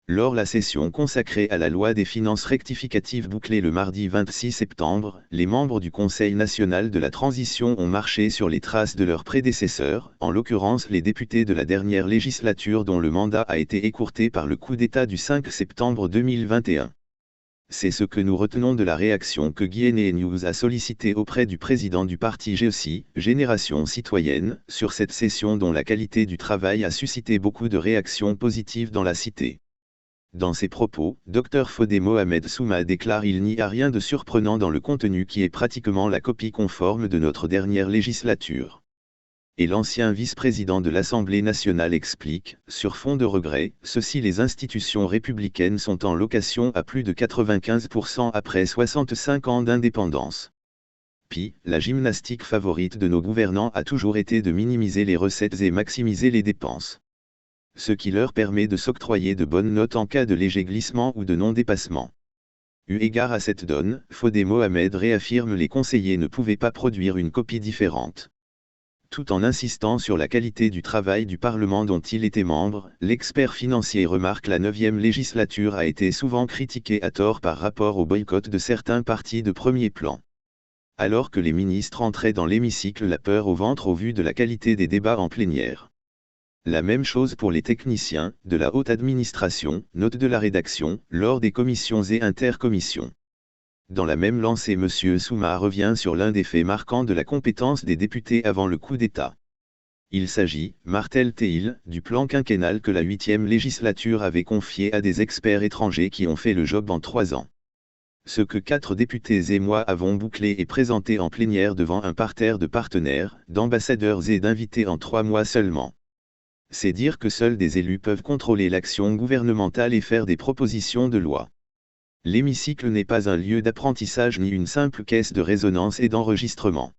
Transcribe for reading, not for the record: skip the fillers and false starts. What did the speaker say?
Lors la session consacrée à la loi des finances rectificatives bouclée le mardi 26 septembre, les membres du Conseil national de la transition ont marché sur les traces de leurs prédécesseurs, en l'occurrence les députés de la dernière législature dont le mandat a été écourté par le coup d'État du 5 septembre 2021. C'est ce que nous retenons de la réaction que Guiene News a sollicitée auprès du président du parti GECI, Génération Citoyenne, sur cette session dont la qualité du travail a suscité beaucoup de réactions positives dans la cité. Dans ses propos, Dr Fodé Mohamed Souma déclare: il n'y a rien de surprenant dans le contenu qui est pratiquement la copie conforme de notre dernière législature. Et l'ancien vice-président de l'Assemblée nationale explique, sur fond de regret, ceci: les institutions républicaines sont en location à plus de 95% après 65 ans d'indépendance. Puis, la gymnastique favorite de nos gouvernants a toujours été de minimiser les recettes et maximiser les dépenses. Ce qui leur permet de s'octroyer de bonnes notes en cas de léger glissement ou de non-dépassement. Eu égard à cette donne, Fodé Mohamed réaffirme: les conseillers ne pouvaient pas produire une copie différente. Tout en insistant sur la qualité du travail du Parlement dont il était membre, l'expert financier remarque: la 9e législature a été souvent critiquée à tort par rapport au boycott de certains partis de premier plan. Alors que les ministres entraient dans l'hémicycle la peur au ventre au vu de la qualité des débats en plénière. La même chose pour les techniciens, de la haute administration, note de la rédaction, lors des commissions et intercommissions. Dans la même lancée, M. Souma revient sur l'un des faits marquants de la compétence des députés avant le coup d'État. Il s'agit, martèle-t-il, du plan quinquennal que la 8e législature avait confié à des experts étrangers qui ont fait le job en 3 ans. Ce que 4 députés et moi avons bouclé et présenté en plénière devant un parterre de partenaires, d'ambassadeurs et d'invités en 3 mois seulement. C'est dire que seuls des élus peuvent contrôler l'action gouvernementale et faire des propositions de loi. L'hémicycle n'est pas un lieu d'apprentissage ni une simple caisse de résonance et d'enregistrement.